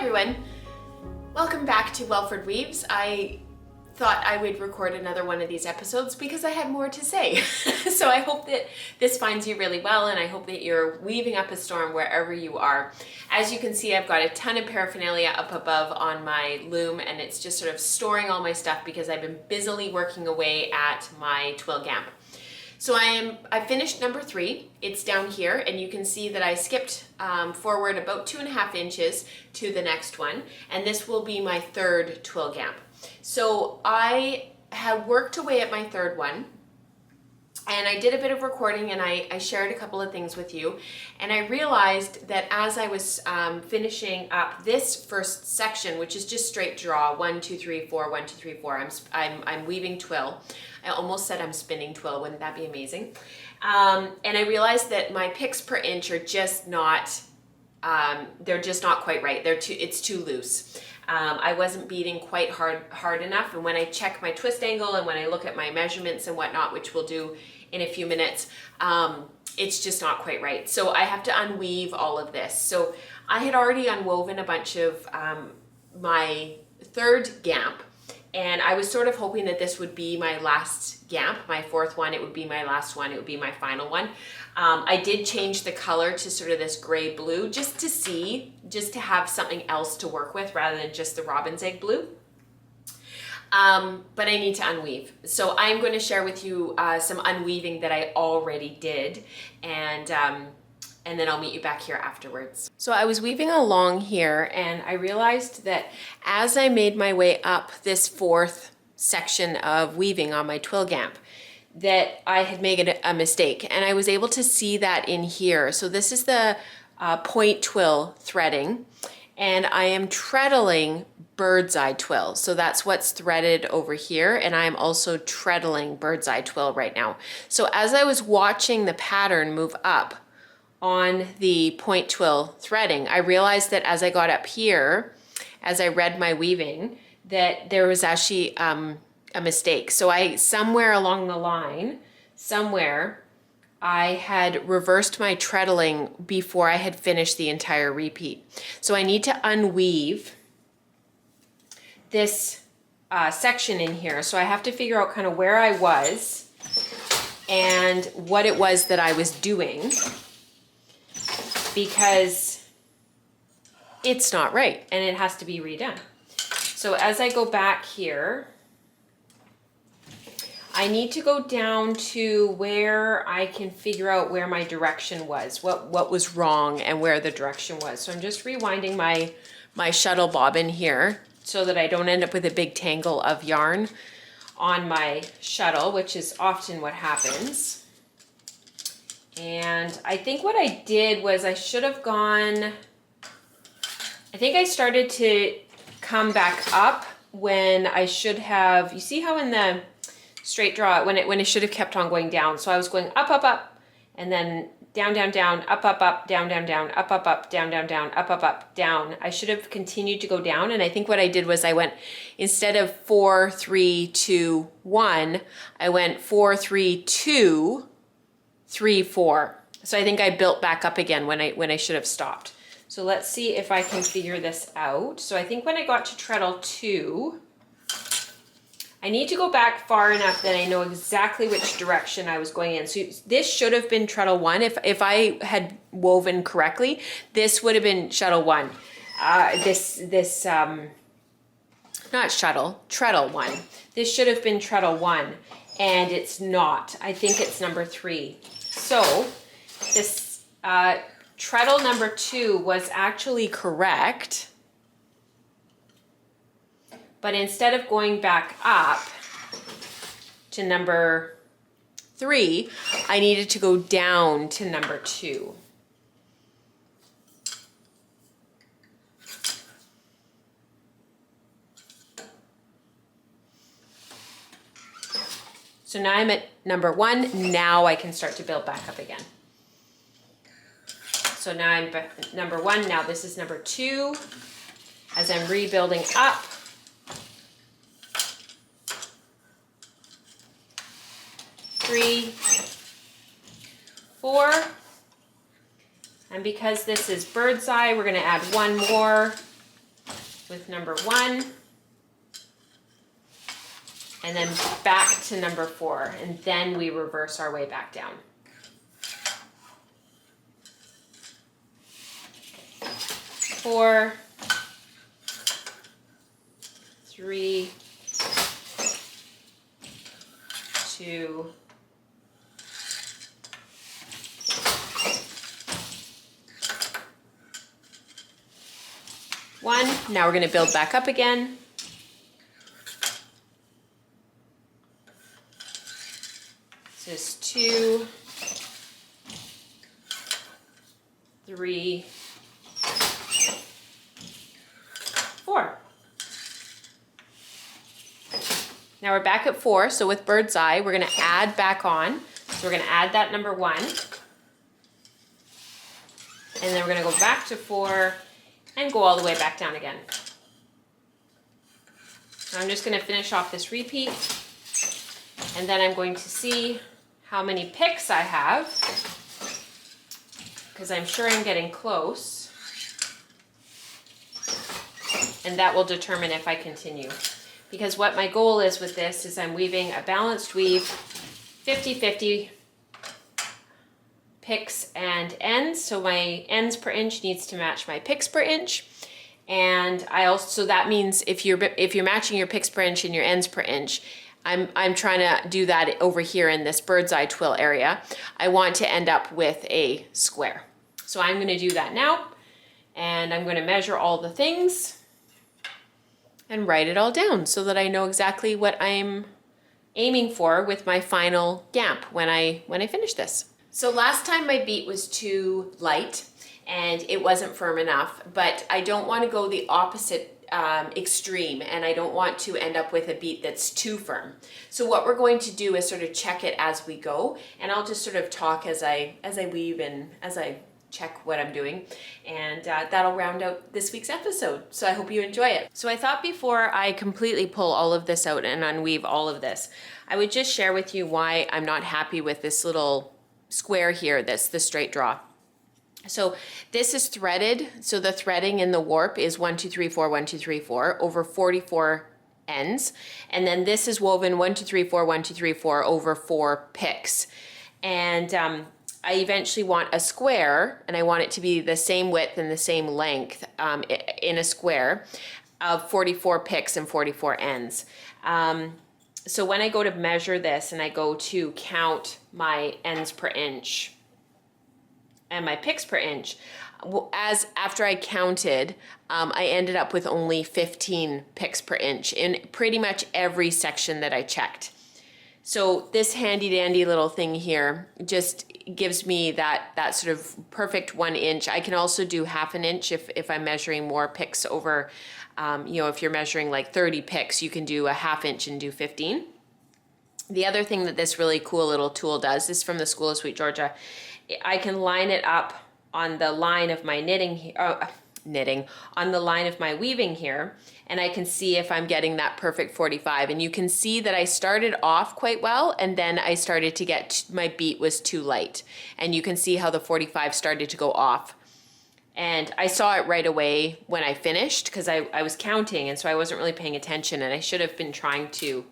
everyone, welcome back to welfordWEAVES. I thought I would record another one of these episodes because I had more to say. So I hope that this finds you really well, and I hope that you're weaving up a storm wherever you are. As you can see, I've got a ton of paraphernalia up above on my loom, and it's just sort of storing all my stuff because I've been busily working away at my twill gamp. So I finished number 3. It's down here, and you can see that I skipped forward about 2.5 inches to the next one, and this will be my 3rd twill gamp. So I have worked away at my 3rd one, and I did a bit of recording, and I shared a couple of things with you, and I realized that as I was finishing up this first section, which is just straight draw, 1, 2, 3, 4, 1, 2, 3, 4, I'm weaving twill. I almost said I'm spinning twill, wouldn't that be amazing? And I realized that my picks per inch are just not, they're just not quite right. It's too loose. I wasn't beating quite hard enough, and when I check my twist angle and when I look at my measurements and whatnot, which we'll do in a few minutes, it's just not quite right. So I have to unweave all of this. So I had already unwoven a bunch of my 3rd gamp, and I was sort of hoping that this would be my last gamp, my 4th one. It would be my last one. It would be my final one. I did change the color to sort of this gray blue just to have something else to work with rather than just the robin's egg blue. But I need to unweave. So I'm going to share with you some unweaving that I already did, and then I'll meet you back here afterwards. So I was weaving along here, and I realized that as I made my way up this 4th section of weaving on my twill gamp, that I had made a mistake, and I was able to see that in here. So this is the point twill threading, and I am treadling bird's eye twill. So that's what's threaded over here, and I'm also treadling bird's eye twill right now. So as I was watching the pattern move up on the point twill threading, I realized that as I got up here, as I read my weaving, that there was actually a mistake. So somewhere along the line, I had reversed my treadling before I had finished the entire repeat. So I need to unweave this section in here. So I have to figure out kind of where I was and what it was that I was doing, because it's not right and it has to be redone. So as I go back here, I need to go down to where I can figure out where my direction was, what was wrong and where the direction was. So I'm just rewinding my shuttle bobbin here so that I don't end up with a big tangle of yarn on my shuttle, which is often what happens. And I think what I did was I should have gone, I think I started to come back up when I should have, you see how in the straight draw, when it should have kept on going down. So I was going up, up, up, and then down, down, down, up, up, up, down, down, down, up, up, up, down, down, down, up, up, up, down. I should have continued to go down, and I think what I did was I went, instead of 4, 3, 2, 1, I went 4, 3, 2, 3, 4. So I think I built back up again when I should have stopped. So let's see if I can figure this out. So I think when I got to treadle 2, I need to go back far enough that I know exactly which direction I was going in. So this should have been treadle 1. If I had woven correctly, this would have been shuttle 1. Not shuttle, treadle 1. This should have been treadle 1, and it's not. I think it's number 3. So this treadle number 2 was actually correct, but instead of going back up to number 3, I needed to go down to number 2. So now I'm at number 1. Now I can start to build back up again. So now I'm number 1. Now this is number 2. As I'm rebuilding up, 3, 4, and because this is bird's eye, we're going to add one more with number 1, and then back to number 4, and then we reverse our way back down. 4, 3, 2, 1. Now we're going to build back up again. So it's 2, 3, 4. Now we're back at 4, so with bird's eye, we're going to add back on. So we're going to add that number 1. And then we're going to go back to 4 and go all the way back down again. So I'm just going to finish off this repeat, and then I'm going to see how many picks I have, because I'm sure I'm getting close, and that will determine if I continue. Because what my goal is with this is I'm weaving a balanced weave, 50-50 picks and ends, so my ends per inch needs to match my picks per inch. And I also, so that means if you're matching your picks per inch and your ends per inch, I'm trying to do that over here in this bird's eye twill area. I want to end up with a square. So I'm going to do that now, and I'm going to measure all the things and write it all down so that I know exactly what I'm aiming for with my final gamp when I finish this. So last time my beat was too light and it wasn't firm enough, but I don't want to go the opposite extreme, and I don't want to end up with a beat that's too firm. So what we're going to do is sort of check it as we go, and I'll just sort of talk as I weave and as I check what I'm doing, and that'll round out this week's episode. So I hope you enjoy it. So I thought before I completely pull all of this out and unweave all of this, I would just share with you why I'm not happy with this little square here, that's the straight draw. So this is threaded, so the threading in the warp is 1, 2, 3, 4, 1, 2, 3, 4 over 44 ends, and then this is woven 1, 2, 3, 4, 1, 2, 3, 4 over 4 picks. And I eventually want a square, and I want it to be the same width and the same length in a square of 44 picks and 44 ends. So when I go to measure this and I go to count my ends per inch and my picks per inch, after I counted, I ended up with only 15 picks per inch in pretty much every section that I checked. So this handy dandy little thing here just gives me that sort of perfect 1 inch. I can also do half an inch if I'm measuring more picks over, if you're measuring like 30 picks, you can do a half inch and do 15. The other thing that this really cool little tool does, this is from the School of Sweet Georgia, I can line it up on the line of my on the line of my weaving here, and I can see if I'm getting that perfect 45. And you can see that I started off quite well, and then I started to get, my beat was too light. And you can see how the 45 started to go off. And I saw it right away when I finished, because I was counting, and so I wasn't really paying attention, and I should have been trying to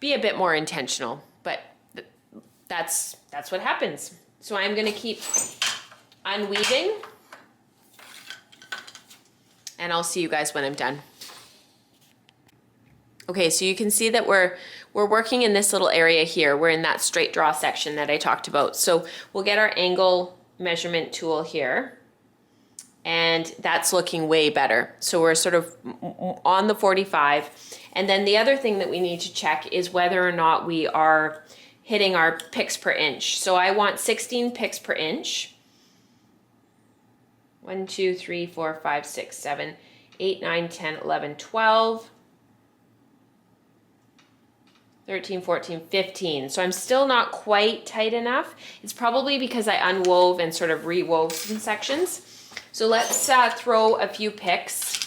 be a bit more intentional, but that's what happens. So I'm going to keep unweaving, and I'll see you guys when I'm done. Okay, so you can see that we're working in this little area here. We're in that straight draw section that I talked about. So we'll get our angle measurement tool here, and that's looking way better. So we're sort of on the 45. And then the other thing that we need to check is whether or not we are hitting our picks per inch. So I want 16 picks per inch. 1, 2, 3, 4, 5, 6, 7, 8, 9, 10, 11, 12, 13, 14, 15. So I'm still not quite tight enough. It's probably because I unwove and sort of rewove some sections. So let's throw a few picks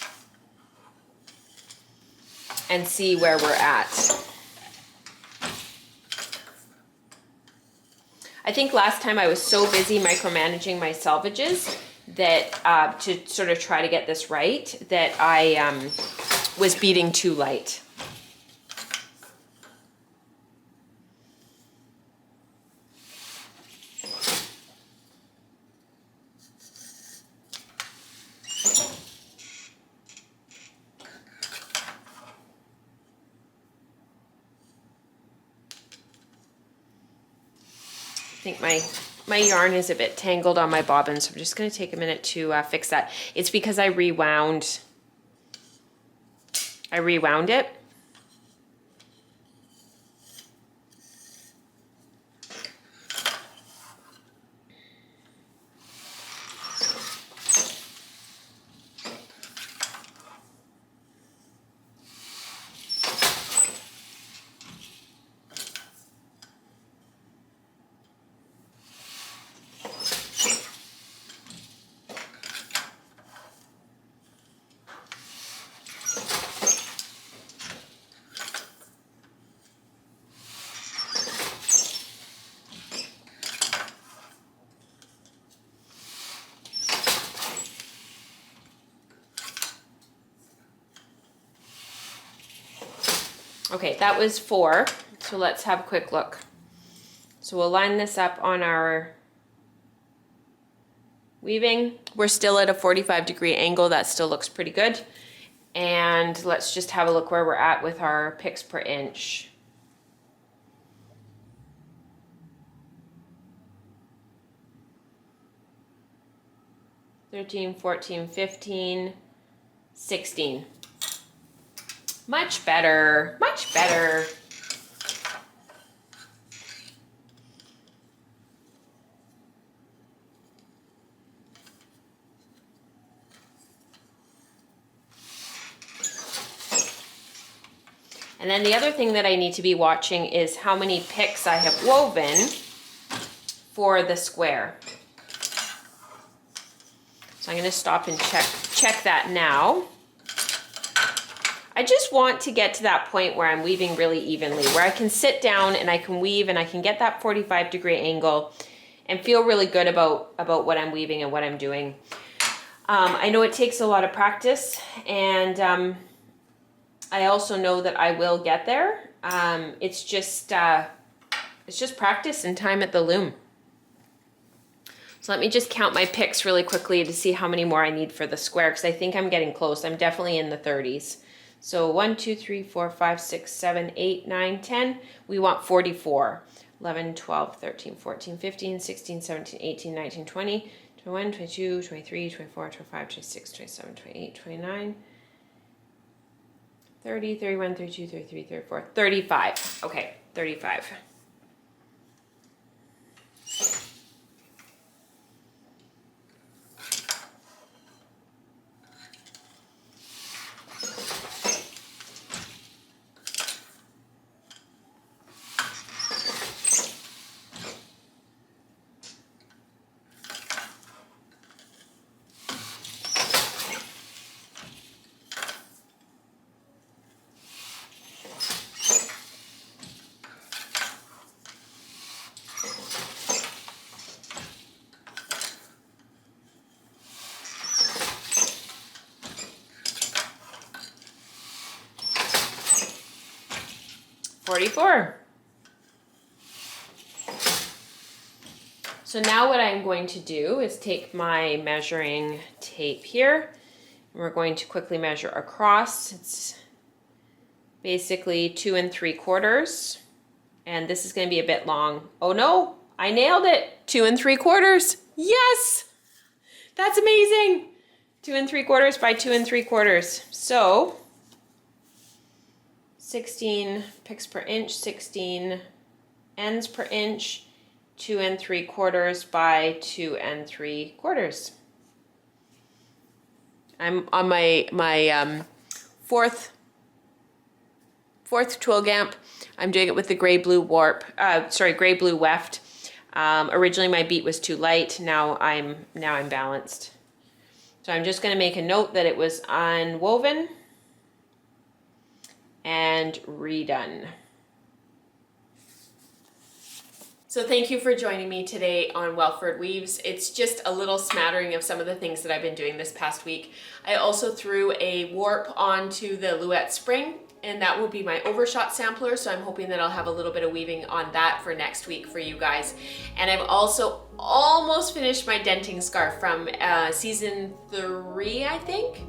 and see where we're at. I think last time I was so busy micromanaging my selvages that, to sort of try to get this right, that I was beating too light. I think my yarn is a bit tangled on my bobbin, so I'm just going to take a minute to fix that. It's because I rewound it. Okay, that was 4, so let's have a quick look. So we'll line this up on our weaving. We're still at a 45-degree angle. That still looks pretty good. And let's just have a look where we're at with our picks per inch. $13, $14, $15, $16. Much better, much better. And then the other thing that I need to be watching is how many picks I have woven for the square. So I'm going to stop and check that now. I just want to get to that point where I'm weaving really evenly, where I can sit down and I can weave and I can get that 45-degree angle and feel really good about what I'm weaving and what I'm doing. I know it takes a lot of practice, and I also know that I will get there. It's just practice and time at the loom. So let me just count my picks really quickly to see how many more I need for the square, because I think I'm getting close. I'm definitely in the 30s. So 1, 2, 3, 4, 5, 6, 7, 8, 9, 10. We want 44. 11, 12, 13, 14, 15, 16, 17, 18, 19, 20, 21, 22, 23, 24, 25, 26, 27, 28, 29, 30, 31, 32, 33, 34, 35. Okay, 35. So now what I'm going to do is take my measuring tape here, and we're going to quickly measure across. It's basically 2 3/4, and this is going to be a bit long. Oh no, I nailed it. 2 3/4. Yes, that's amazing. 2 3/4 by 2 3/4. So 16 picks per inch, 16 ends per inch, 2 3/4 by 2 3/4. I'm on my fourth twill gamp. I'm doing it with the gray blue warp. Gray blue weft. Originally my beat was too light. Now I'm balanced. So I'm just going to make a note that it was unwoven and redone. So thank you for joining me today on Welford Weaves. It's just a little smattering of some of the things that I've been doing this past week. I also threw a warp onto the Louette spring, and that will be my overshot sampler, so I'm hoping that I'll have a little bit of weaving on that for next week for you guys. And I've also almost finished my denting scarf from season 3, I think,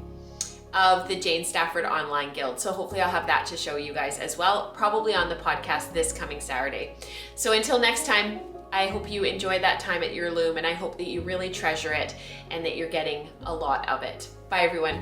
of the Jane Stafford Online Guild. So hopefully I'll have that to show you guys as well, probably on the podcast this coming Saturday. So until next time, I hope you enjoy that time at your loom, and I hope that you really treasure it and that you're getting a lot of it. Bye everyone.